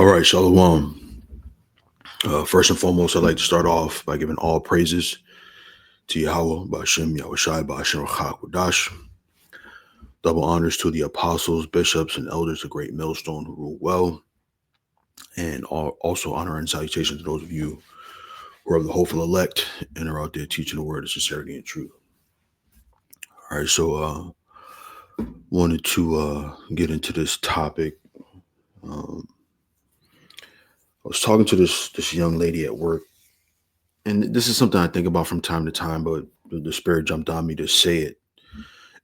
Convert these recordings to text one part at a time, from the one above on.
All right, Shalom. First and foremost, I'd like to start off by giving all praises to Yahweh, Ba'ashem, Yahushai, Ba'ashem, Wadash. Double honors to the apostles, bishops, and elders of Great Millstone who rule well. And also honor and salutation to those of you who are the hopeful elect and are out there teaching the word of sincerity and truth. All right, so wanted to get into this topic. Um, I was talking to this young lady at work, and this is something I think about from time to time, but the spirit jumped on me to say it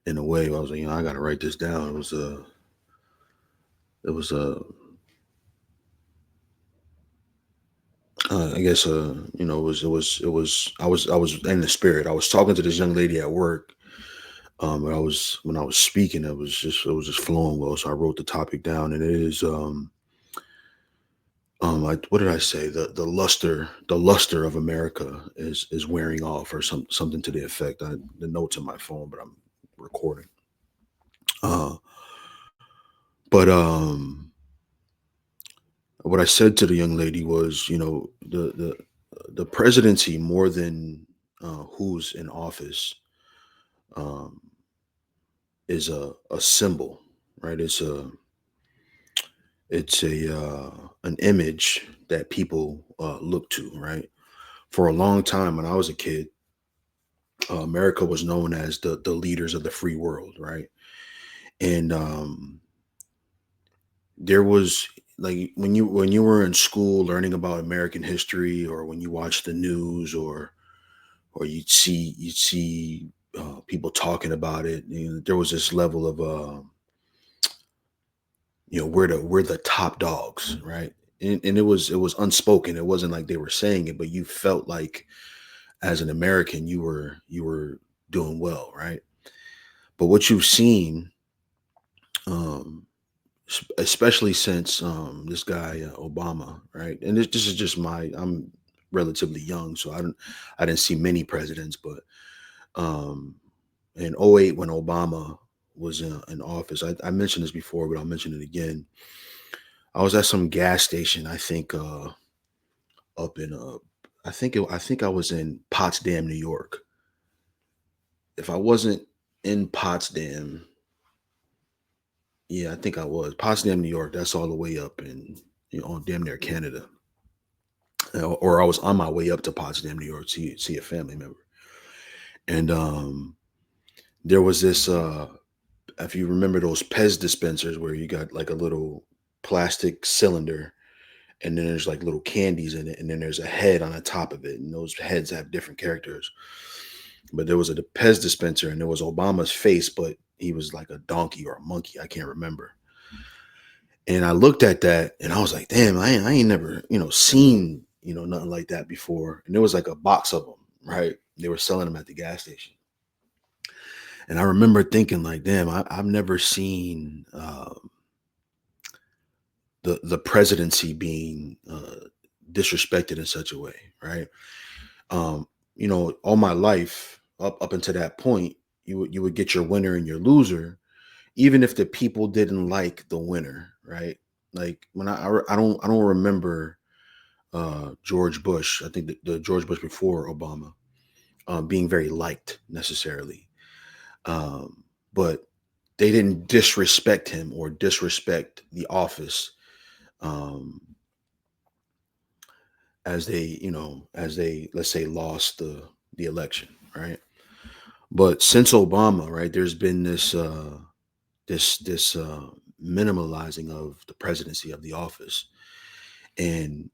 in a way. I was like, I got to write this down. It was I guess, I was in the spirit. I was talking to this young lady at work. But when I was speaking, it was just flowing well. So I wrote the topic down, and it is, what did I say? The luster of America is wearing off, or something to the effect. The notes in my phone, but I'm recording. Uh, but what I said to the young lady was, the presidency, more than who's in office, um, is a symbol, right? It's a an image that people look to, right? For a long time, when I was a kid, America was known as the leaders of the free world, right? And there was, like, when you were in school learning about American history, or when you watch the news, or you'd see people talking about it. There was this level of we're the top dogs, right? And it was unspoken. It wasn't like they were saying it, but you felt like, as an American, you were doing well, right? But what you've seen, um, especially since this guy, Obama, right? And this is just I'm relatively young, so I didn't see many presidents, but um, in '08, when Obama was in office, I mentioned this before, but I'll mention it again. I was at some gas station, I think, up in I think I was in Potsdam, New York. If I wasn't in Potsdam, yeah, I think I was Potsdam, New York. That's all the way up in, damn near Canada. Or I was on my way up to Potsdam, New York, to see a family member. And there was this, if you remember those Pez dispensers where you got like a little plastic cylinder, and then there's like little candies in it, and then there's a head on the top of it, and those heads have different characters. But there was a Pez dispenser, and there was Obama's face, but he was like a donkey or a monkey. I can't remember. And I looked at that, and I was like, damn, I ain't never, seen, nothing like that before. And there was like a box of them, right? They were selling them at the gas station. And I remember thinking, like, damn, I've never seen the presidency being disrespected in such a way, right? All my life, up until that point, you would get your winner and your loser, even if the people didn't like the winner, right? Like, when I don't remember George Bush. I think the George Bush before Obama, being very liked necessarily, but they didn't disrespect him or disrespect the office, um, as they, let's say, lost the election, right? But since Obama, right, there's been this minimalizing of the presidency, of the office, and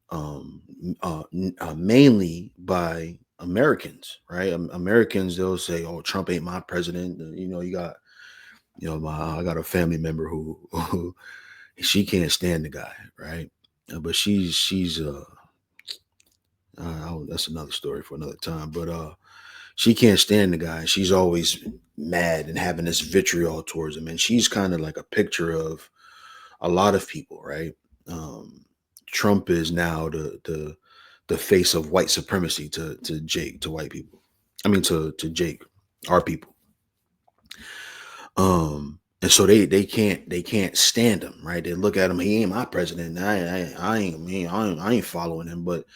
mainly by Americans, right? Americans, they'll say, "Oh, Trump ain't my president." You got, I got a family member who she can't stand the guy, right? But that's another story for another time. But she can't stand the guy. She's always mad and having this vitriol towards him, and she's kind of like a picture of a lot of people, right? Um, Trump is now the face of white supremacy to Jake, to white people. I mean, to Jake, our people. And so they can't stand him, right? They look at him. He ain't my president. I ain't following him. But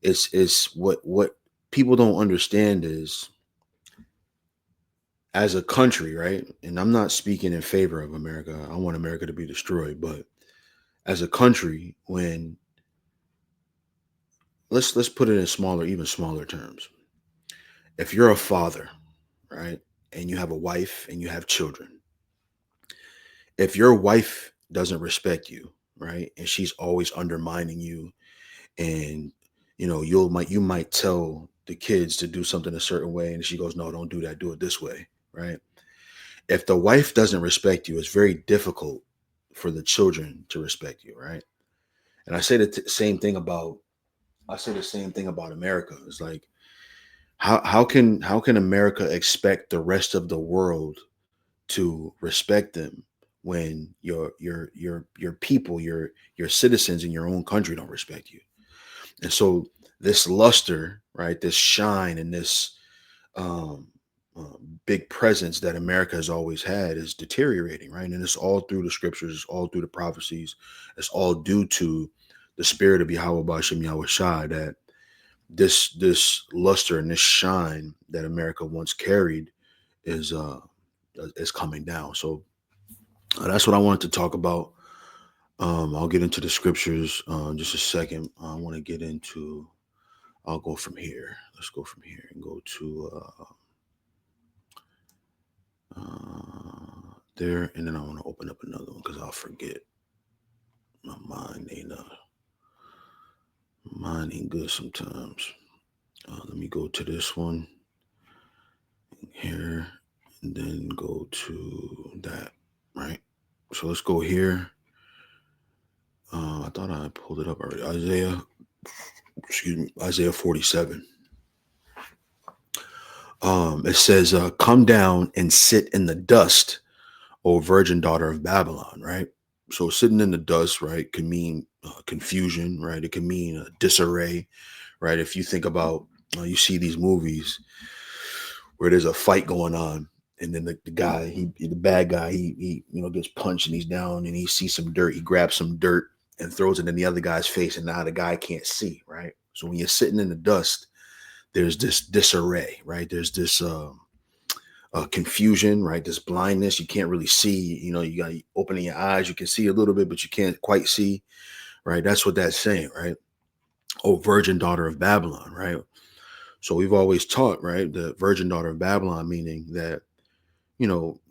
it's what people don't understand is, as a country, right? And I'm not speaking in favor of America. I want America to be destroyed. But as a country, when let's put it in smaller, even smaller terms. If you're a father, right, and you have a wife and you have children, if your wife doesn't respect you, right, and she's always undermining you, and you might tell the kids to do something a certain way, and she goes, no, don't do that, do it this way, right? If the wife doesn't respect you, it's very difficult for the children to respect you, right? And I say the same thing about America. It's like, how can America expect the rest of the world to respect them when your people, your citizens in your own country don't respect you? And so this luster, right, this shine, and this um, big presence that America has always had is deteriorating, right? And it's all through the scriptures, it's all through the prophecies, it's all due to the spirit of Yahweh Bashem Yahweh Shai, that this luster and this shine that America once carried is coming down. So that's what I wanted to talk about. I'll get into the scriptures in just a second. I want to get into. I'll go from here. Let's go from here and go to there, and then I want to open up another one because I'll forget. My mind ain't good sometimes. Let me go to this one here, and then go to that. Right. So let's go here. I thought I pulled it up already. Isaiah 47. It says, "Come down and sit in the dust, O virgin daughter of Babylon." Right. So sitting in the dust, right, can mean confusion, right? It can mean disarray, right? If you think about, you see these movies where there's a fight going on, and then the guy, the bad guy, he gets punched and he's down, and he sees some dirt. He grabs some dirt and throws it in the other guy's face, and now the guy can't see, right? So when you're sitting in the dust, there's this disarray, right? There's this confusion, right? This blindness. You can't really see. You got opening your eyes. You can see a little bit, but you can't quite see, right? That's what that's saying, right? Oh, virgin daughter of Babylon, right? So we've always taught, right, the virgin daughter of Babylon, meaning that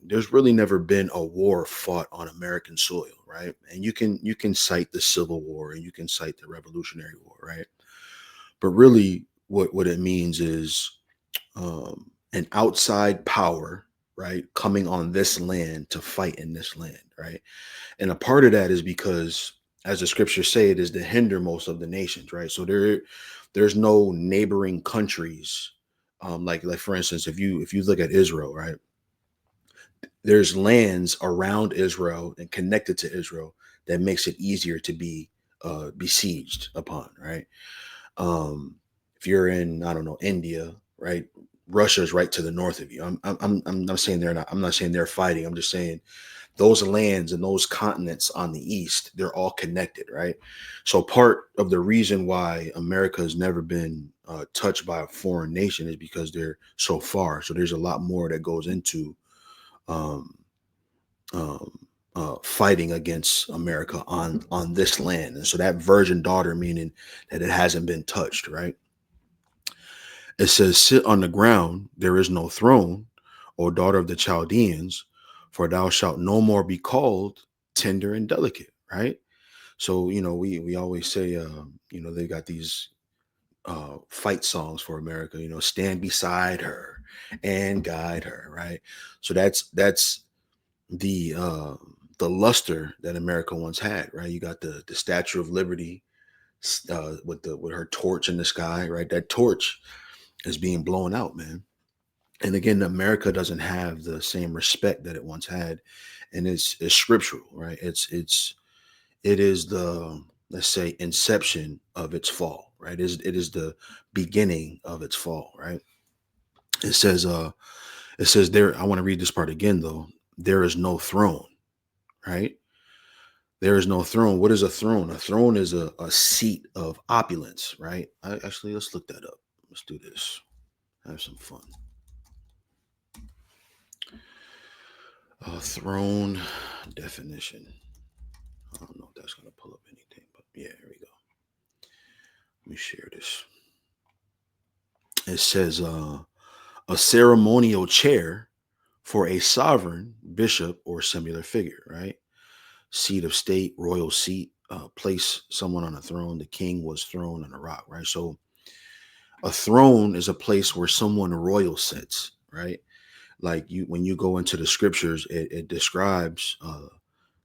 there's really never been a war fought on American soil, right? And you can cite the Civil War and you can cite the Revolutionary War, right? But really, what it means is an outside power, right, coming on this land to fight in this land, right? And a part of that is because, as the scriptures say, it is the hindermost of the nations, right? So there's no neighboring countries, like for instance, if you look at Israel, right, there's lands around Israel and connected to Israel that makes it easier to be besieged upon, right? Um, if you're in, I don't know, India, right? Russia's right to the north of you. I'm not saying they're not. I'm not saying they're fighting. I'm just saying those lands and those continents on the east, they're all connected, right? So part of the reason why America has never been touched by a foreign nation is because they're so far. So there's a lot more that goes into um, fighting against America on this land, and so that virgin daughter, meaning that it hasn't been touched, right? It says, "Sit on the ground; there is no throne, O daughter of the Chaldeans, for thou shalt no more be called tender and delicate." Right. So we always say, they got these fight songs for America. Stand beside her and guide her. Right. So that's the luster that America once had, right? You got the Statue of Liberty with her torch in the sky, right? That torch is being blown out, man. And again, America doesn't have the same respect that it once had, and it's scriptural, right? It is the, let's say, inception of its fall, right? It is the beginning of its fall, right? It says there. I want to read this part again though. there is no throne, right? There is no throne. What is a throne? A throne is a seat of opulence, right? Actually, let's look that up. Let's do this. Have some fun. Throne definition. I don't know if that's going to pull up anything, but yeah, here we go. Let me share this. It says a ceremonial chair for a sovereign, bishop, or similar figure, right? Seat of state, royal seat, place someone on a throne. The king was thrown on a rock, right? So a throne is a place where someone royal sits, right? Like you, when you go into the scriptures, it describes,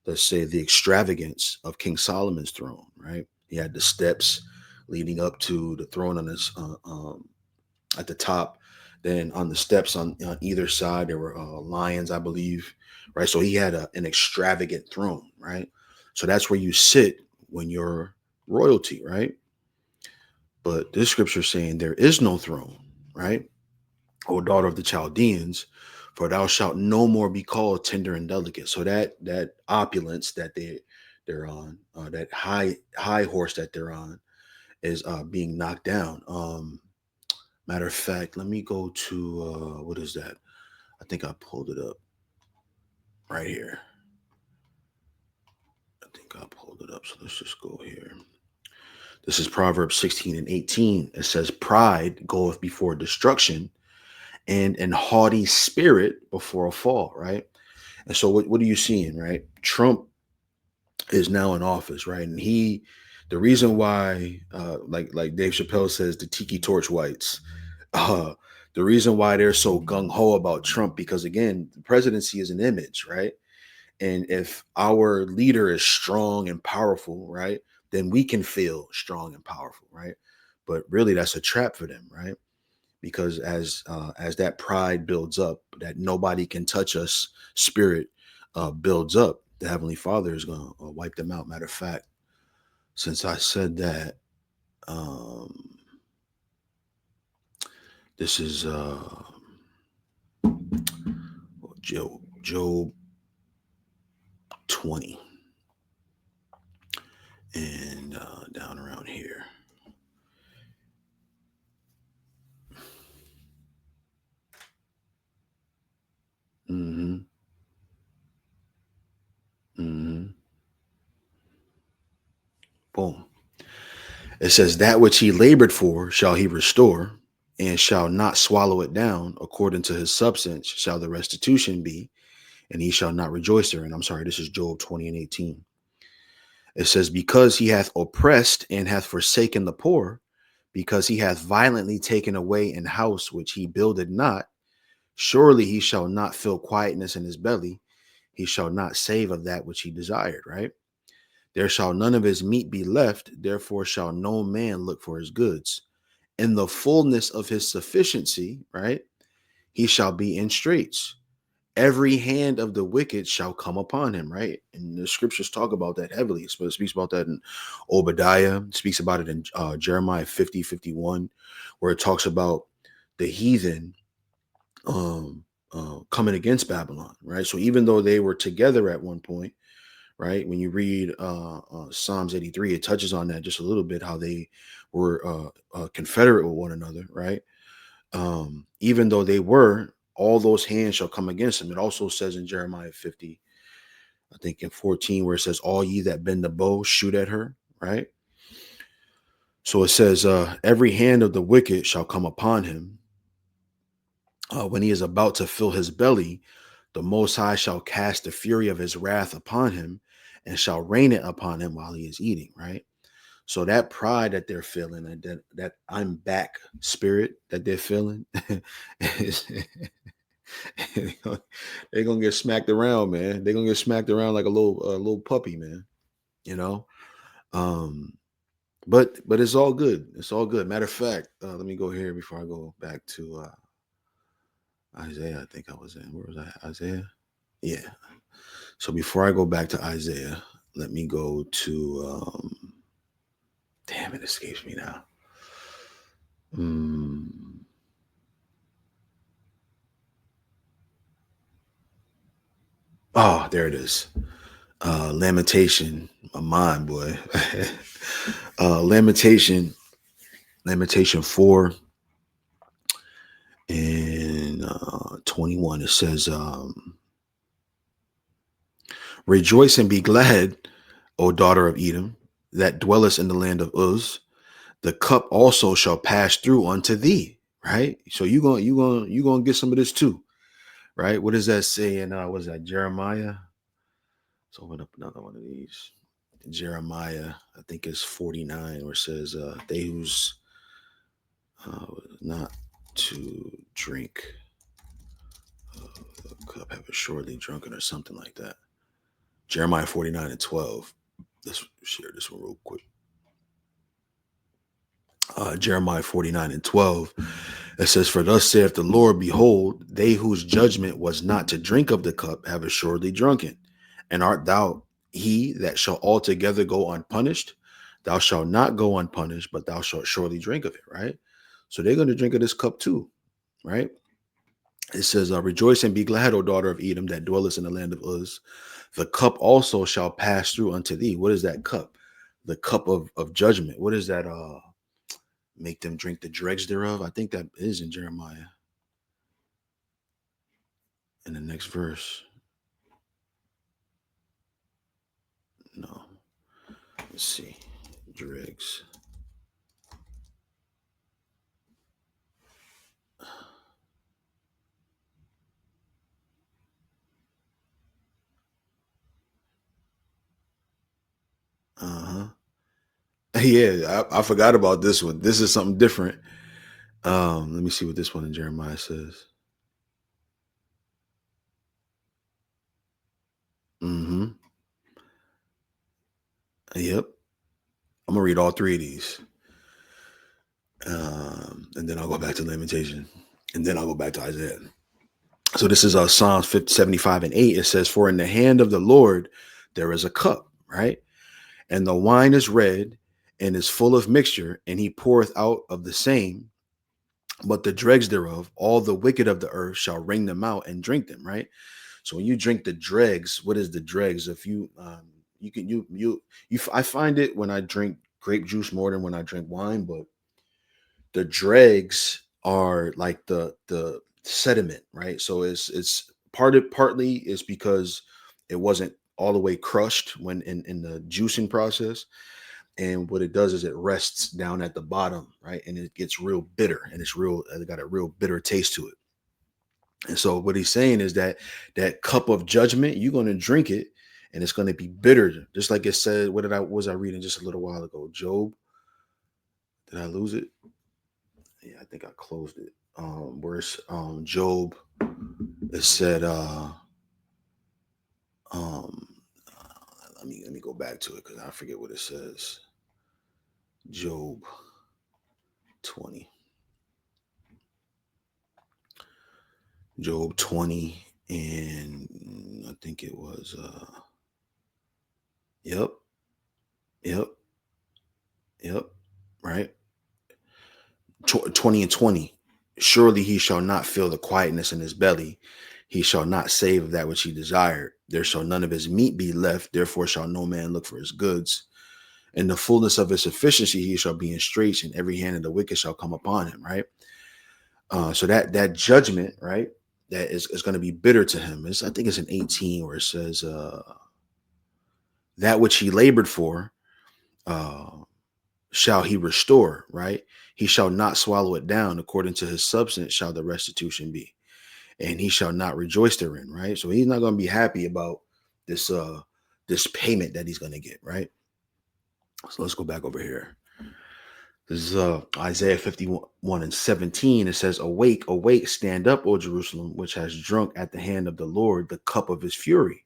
let's say, the extravagance of King Solomon's throne, right? He had the steps leading up to the throne on his at the top. Then on the steps on either side, there were lions, I believe, right? So he had an extravagant throne, right? So that's where you sit when you're royalty, right? But this scripture is saying there is no throne, right? O daughter of the Chaldeans, for thou shalt no more be called tender and delicate. So that opulence that they're on, that high horse that they're on, is being knocked down. Matter of fact, let me go to what is that? I think I pulled it up right here. I think I pulled it up. So let's just go here. This is Proverbs 16 and 18. It says, pride goeth before destruction, and an haughty spirit before a fall, right? And so what are you seeing, right? Trump is now in office, right? And the reason why, like Dave Chappelle says, the tiki torch whites, uh, the reason why they're so gung ho about Trump, because again, the presidency is an image, right? And if our leader is strong and powerful, right, then we can feel strong and powerful, right? But really, that's a trap for them, right? Because as that pride builds up, that nobody can touch us spirit builds up, the Heavenly Father is going to wipe them out. Matter of fact, since I said that, um, this is Job 20 and down around here. Mm-hmm. Mm-hmm. Boom. It says, that which he labored for shall he restore, and shall not swallow it down. According to his substance shall the restitution be, and he shall not rejoice therein. I'm sorry, this is Job 20 and 18. It says, because he hath oppressed and hath forsaken the poor, because he hath violently taken away an house which he builded not, surely he shall not feel quietness in his belly. He shall not save of that which he desired, right? There shall none of his meat be left, therefore shall no man look for his goods. In the fullness of his sufficiency, right, he shall be in straits. Every hand of the wicked shall come upon him, right? And the scriptures talk about that heavily. It speaks about that in Obadiah, it speaks about it in Jeremiah 50:51, where it talks about the heathen coming against Babylon, right? So even though they were together at one point, right? When you read Psalms 83, it touches on that just a little bit, how they were confederate with one another, right? Even though they were, all those hands shall come against them. It also says in Jeremiah 50, I think in 14, where it says, all ye that bend the bow, shoot at her, right? So it says, every hand of the wicked shall come upon him. When he is about to fill his belly, the Most High shall cast the fury of his wrath upon him, and shall rain it upon him while he is eating, right? So that pride that they're feeling, and that I'm back spirit that they're feeling, is, they're gonna get smacked around, man. They're gonna get smacked around like a little puppy, man. You know. Um, but it's all good. It's all good. Matter of fact, let me go here before I go back to Isaiah. I think I was in. Where was I? Isaiah. Yeah. So before I go back to Isaiah, let me go to. Damn, it escapes me now. Mm, Oh, there it is. Lamentation, my mind, boy. Lamentation, Lamentation 4 and 21. It says, rejoice and be glad, O daughter of Edom, that dwellest in the land of Uz. The cup also shall pass through unto thee. Right. So you gonna get some of this too. Right. What does that say in what is that, Jeremiah? Let's open up another one of these. Jeremiah, I think it's 49, where it says, they who's not to drink the cup have assuredly drunken, or something like that. Jeremiah 49 and 12. Let's share this one real quick. Jeremiah 49 and 12. It says, for thus saith the Lord, behold, they whose judgment was not to drink of the cup have assuredly drunken. And art thou he that shall altogether go unpunished? Thou shalt not go unpunished, but thou shalt surely drink of it, right? So they're going to drink of this cup too, right? It says, rejoice and be glad, O daughter of Edom, that dwellest in the land of Uz. The cup also shall pass through unto thee. What is that cup? The cup of judgment. What is that? Make them drink the dregs thereof. I think that is in Jeremiah in the next verse. No. Let's see. Dregs. Uh-huh. Yeah, I forgot about this one. This is something different. Let me see what this one in Jeremiah says. Mm-hmm. Yep. I'm gonna read all three of these. And then I'll go back to Lamentation. And then I'll go back to Isaiah. So this is Psalms 50, 75 and 8. It says, for in the hand of the Lord there is a cup, right? And the wine is red and is full of mixture, and he poureth out of the same. But the dregs thereof, all the wicked of the earth shall wring them out and drink them, right? So when you drink the dregs, what is the dregs? If you you can you I find it when I drink grape juice more than when I drink wine, but the dregs are like the sediment, right? So it's partly is because it wasn't all the way crushed when in the juicing process. And what it does is it rests down at the bottom, right? And it gets real bitter, and it got a real bitter taste to it. And so what he's saying is that that cup of judgment, you're going to drink it, and it's going to be bitter, just like it said. What was I reading just a little while ago? Job. Did I lose it? Yeah, I think I closed it. Where's Job? It said, um, let me go back to it because I forget what it says. Job 20. Job 20, and I think it was yep, yep, yep, right. 20 and 20. Surely he shall not feel the quietness in his belly. He shall not save of that which he desired. There shall none of his meat be left. Therefore shall no man look for his goods. In the fullness of his sufficiency, he shall be in straits, and every hand of the wicked shall come upon him. Right. So that judgment, right, that is going to be bitter to him. I think it's in 18 where it says, that which he labored for, uh, shall he restore, right? He shall not swallow it down. According to his substance shall the restitution be, and he shall not rejoice therein, right? So he's not going to be happy about this this payment that he's going to get, right? So let's go back over here. This is Isaiah 51 and 17. It says, awake, awake, stand up, O Jerusalem, which has drunk at the hand of the Lord the cup of his fury.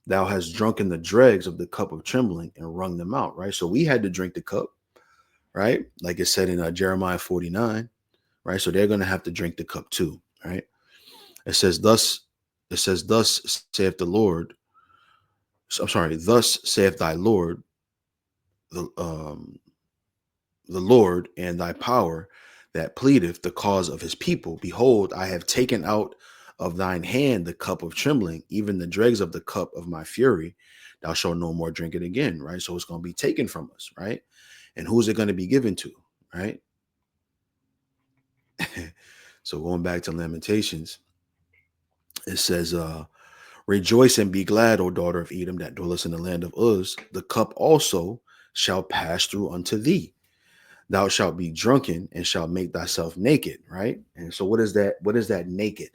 Thou hast drunken the dregs of the cup of trembling and wrung them out, right? So we had to drink the cup, right? Like it said in Jeremiah 49, right? So they're going to have to drink the cup too, right? It says, thus saith the Lord. I'm sorry, thus saith thy Lord, the um the Lord and thy power that pleadeth the cause of his people. Behold, I have taken out of thine hand the cup of trembling, even the dregs of the cup of my fury. Thou shalt no more drink it again, right? So it's going to be taken from us, right? And who's it going to be given to, right? So going back to Lamentations, it says, rejoice and be glad, O daughter of Edom, that dwellest in the land of Uz. The cup also shall pass through unto thee. Thou shalt be drunken and shalt make thyself naked, right? And so what is that? What is that naked?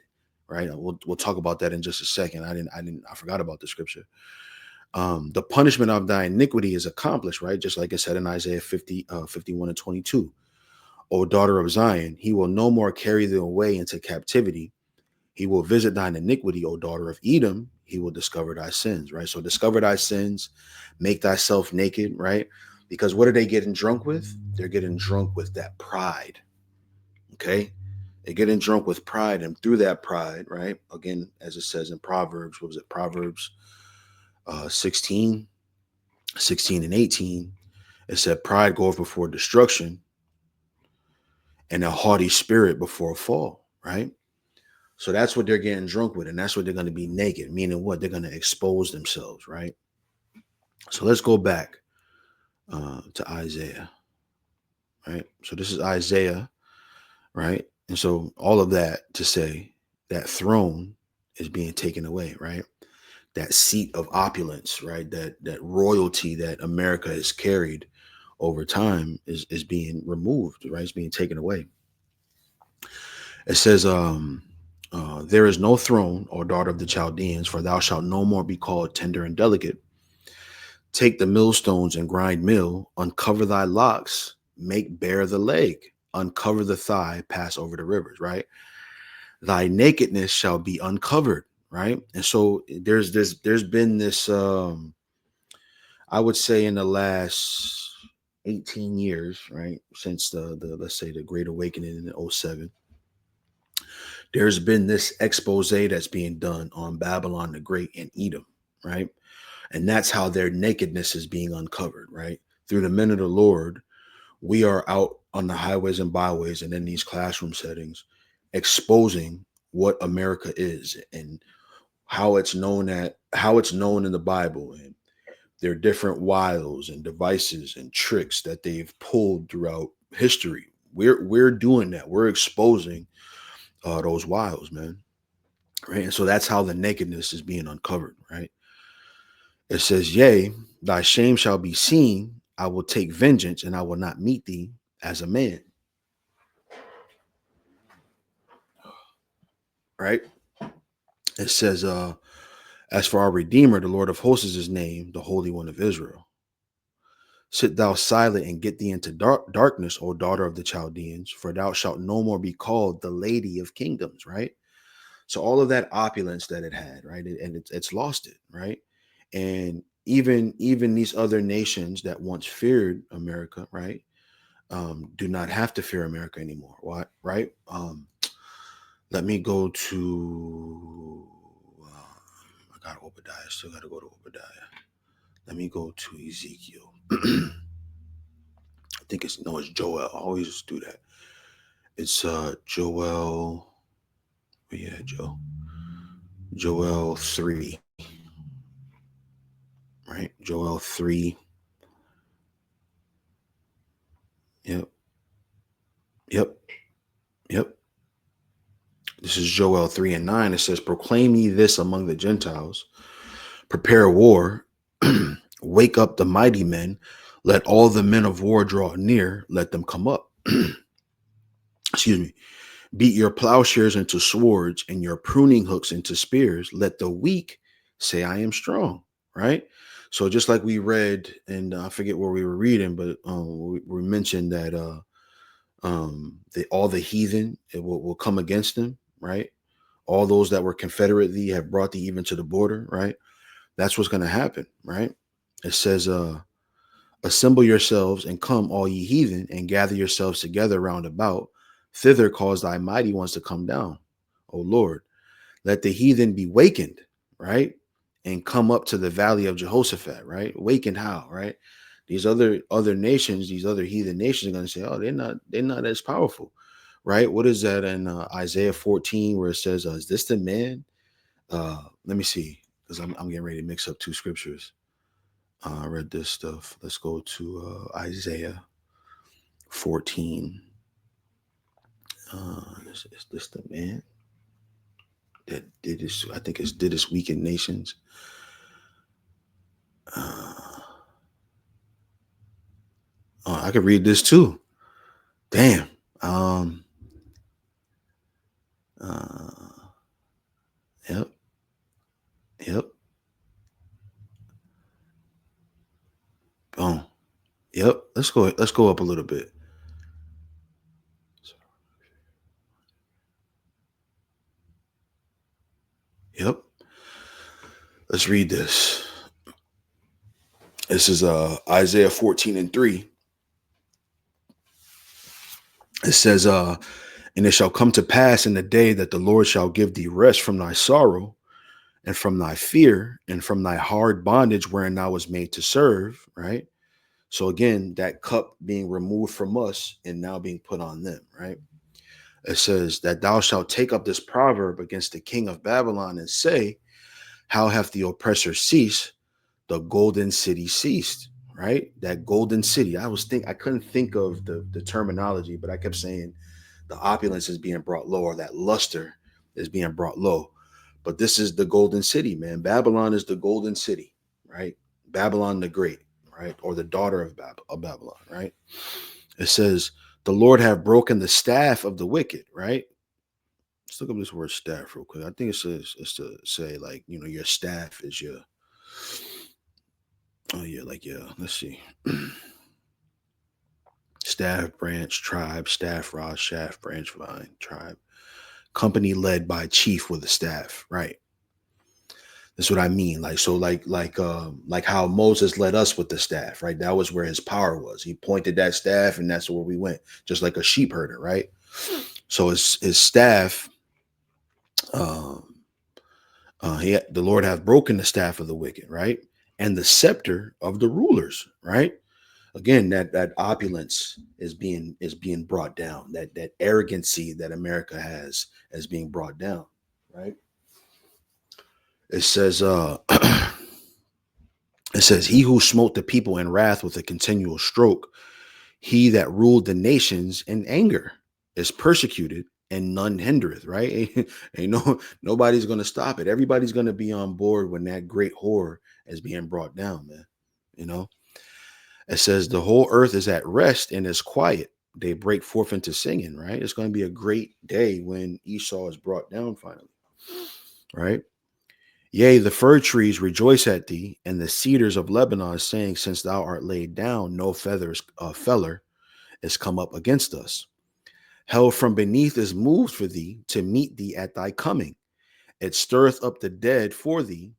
Right? We'll talk about that in just a second. I forgot about the scripture. The punishment of thy iniquity is accomplished, right? Just like it said in Isaiah 51 and 22. O daughter of Zion, he will no more carry thee away into captivity. He will visit thine iniquity, O daughter of Edom. He will discover thy sins, right? So discover thy sins, make thyself naked, right? Because what are they getting drunk with? They're getting drunk with that pride, okay? They're getting drunk with pride, and through that pride, right? Again, as it says in Proverbs, what was it? Proverbs 16, 16 and 18. It said, pride goeth before destruction, and a haughty spirit before a fall, right? So that's what they're getting drunk with, and that's what they're going to be naked, meaning what? They're going to expose themselves, right? So let's go back to Isaiah, right? So this is Isaiah, right? And so all of that to say that throne is being taken away, right? That seat of opulence, right? That royalty that America has carried over time is being removed, right? It's being taken away. It says, there is no throne, or daughter of the Chaldeans, for thou shalt no more be called tender and delicate. Take the millstones and grind mill, uncover thy locks, make bare the leg, uncover the thigh, pass over the rivers, right? Thy nakedness shall be uncovered, right? And so there's been this, I would say in the last 18 years, right, since the let's say the Great Awakening in '07, there's been this expose that's being done on Babylon the Great and Edom, right? And that's how their nakedness is being uncovered, right? Through the men of the Lord, we are out on the highways and byways and in these classroom settings, exposing what America is and how it's known in the Bible, and their different wiles and devices and tricks that they've pulled throughout history. We're doing that. We're exposing those wiles, man. Right. And so that's how the nakedness is being uncovered, right? It says, yea, thy shame shall be seen. I will take vengeance and I will not meet thee as a man. Right. It says, as for our Redeemer, the Lord of hosts is his name, the Holy One of Israel. Sit thou silent and get thee into darkness, O daughter of the Chaldeans, for thou shalt no more be called the Lady of Kingdoms, right? So all of that opulence that it had, right, and it's lost it, right? And even these other nations that once feared America, right, do not have to fear America anymore. Why, right? Let me go to. I got Obadiah. Still got to go to Obadiah. Let me go to Ezekiel. I think it's Joel. I always do that. It's Joel. Yeah, Joel 3. Right? Joel 3. Yep. Yep. Yep. This is Joel 3 and 9. It says, proclaim ye this among the Gentiles, prepare war, wake up the mighty men, let all the men of war draw near, let them come up. Excuse me. Beat your plowshares into swords and your pruning hooks into spears. Let the weak say, I am strong. Right. So just like we read, and I forget where we were reading, but we mentioned that all the heathen will come against them. Right. All those that were confederate thee have brought thee even to the border. Right. That's what's going to happen. Right. It says, assemble yourselves and come, all ye heathen, and gather yourselves together round about. Thither cause thy mighty ones to come down, O Lord. Let the heathen be wakened, right? And come up to the valley of Jehoshaphat, right? Wakened how, right? These other nations, these other heathen nations are going to say, oh, they're not as powerful. right? What is that in Isaiah 14 where it says, "Is this the man?" Let me see, because I'm getting ready to mix up two scriptures. I read this stuff. Let's go to Isaiah 14. Is this the man that did this? I think it's did this weaken nations. Uh, oh, I could read this too. Damn. Um. Uh. Yep. Yep. Boom. Yep. Let's go. Let's go up a little bit. Yep. Let's read this. This is Isaiah 14 and 3. It says, and it shall come to pass in the day that the Lord shall give thee rest from thy sorrow and from thy fear and from thy hard bondage wherein thou was made to serve, right? So again, that cup being removed from us and now being put on them, right? It says that thou shalt take up this proverb against the king of Babylon and say, how hath the oppressor ceased? The golden city ceased, right? That golden city. I couldn't think of the terminology, but I kept saying the opulence is being brought low, or that luster is being brought low. But this is the golden city, man. Babylon is the golden city, right? Babylon the Great, right? Or the daughter of Babylon, right? It says, the Lord have broken the staff of the wicked, right? Let's look up this word staff real quick. I think it's to say like, your staff is your, oh yeah, like, yeah, let's see. Staff, branch, tribe, staff, rod, shaft, branch, vine, tribe. Company led by chief with a staff, right? That's what I mean. Like, so like how Moses led us with the staff, right? That was where his power was. He pointed that staff and that's where we went, just like a sheep herder, right? So his staff, um, the Lord hath broken the staff of the wicked, right? And the scepter of the rulers, right? Again, that opulence is being brought down. That arrogancy that America has is being brought down, right? It says, it says, he who smote the people in wrath with a continual stroke, he that ruled the nations in anger is persecuted and none hindereth, right? Ain't nobody's gonna stop it. Everybody's gonna be on board when that great horror is being brought down, man. You know, it says the whole earth is at rest and is quiet. They break forth into singing, right? It's going to be a great day when Esau is brought down finally, right? Yea, the fir trees rejoice at thee, and the cedars of Lebanon, saying, since thou art laid down, no feller is come up against us. Hell from beneath is moved for thee to meet thee at thy coming. It stirreth up the dead for thee.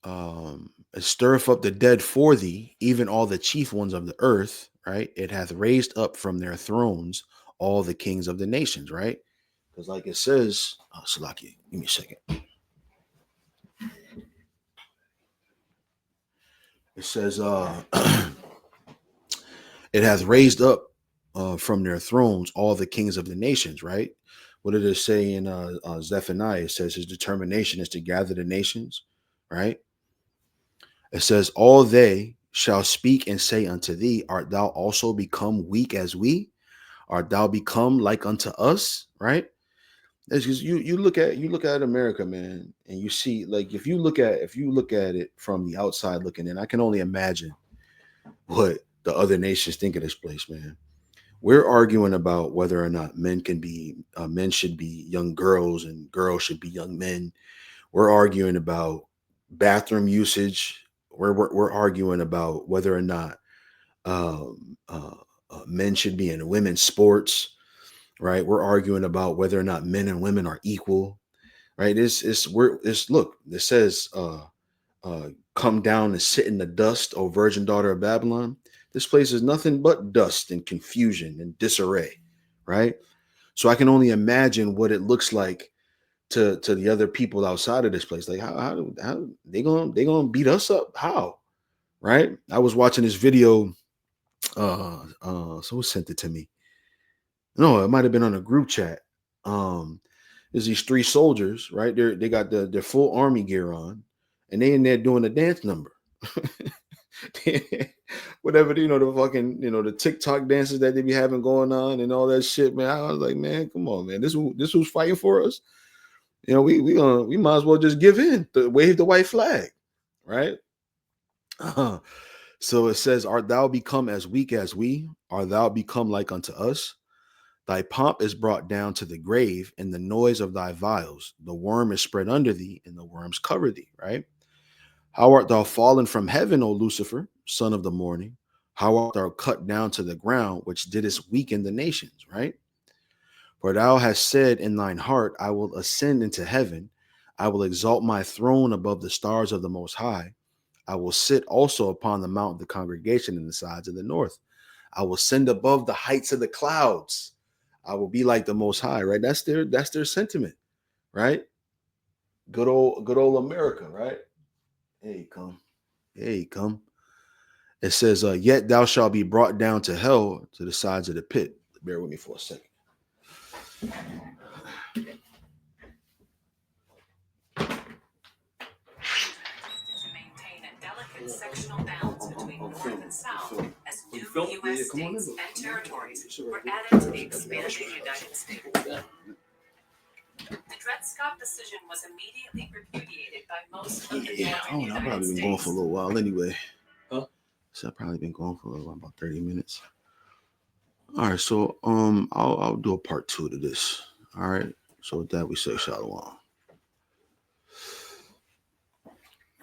It stirreth up the dead for thee, even all the chief ones of the earth, right? It hath raised up from their thrones all the kings of the nations, right? Because like it says, Salaki, give me a second. It says, it hath raised up from their thrones all the kings of the nations, right? What did it say in Zephaniah? It says his determination is to gather the nations, right? It says, all they shall speak and say unto thee, art thou also become weak as we? Art thou become like unto us? Right? It's just you look at America, man, and you see, like, if you look at it from the outside looking in, I can only imagine what the other nations think of this place, man. We're arguing about whether or not men should be young girls and girls should be young men. We're arguing about bathroom usage. We're arguing about whether or not um, uh, men should be in women's sports, right? We're arguing about whether or not men and women are equal, right? It's look. It says, "Come down and sit in the dust, O virgin daughter of Babylon." This place is nothing but dust and confusion and disarray, right? So I can only imagine what it looks like to the other people outside of this place. Like how they gonna beat us up? How? Right? I was watching this video So who sent it to me? No, it might have been on a group chat. Um, there's these three soldiers, right? They got their full army gear on, and they in there doing a dance number. Whatever, the fucking, the TikTok dances that they be having going on and all that shit, man. I was like, man, come on, man. This who's fighting for us. We might as well just give in, wave the white flag, right? So it says, "Art thou become as weak as we? Art thou become like unto us? Thy pomp is brought down to the grave, and the noise of thy vials. The worm is spread under thee, and the worms cover thee." Right? How art thou fallen from heaven, O Lucifer, son of the morning? How art thou cut down to the ground, which didst weaken the nations? Right? For thou hast said in thine heart, I will ascend into heaven. I will exalt my throne above the stars of the Most High. I will sit also upon the mount of the congregation in the sides of the north. I will send above the heights of the clouds. I will be like the Most High. Right? That's their sentiment. Right? Good old America. Right? Here you come. Here you come. It says, "Yet thou shalt be brought down to hell, to the sides of the pit." Bear with me for a second. Sectional balance between North and South as new U.S. states and territories were added to the expanding United States. The Dred Scott decision was immediately repudiated by most of the Northern United States. I've probably been going for a little while anyway. Huh? So I've probably been going for a little while, about 30 minutes. All right, so I'll do a part 2 to this. All right. So with that, we say shalom.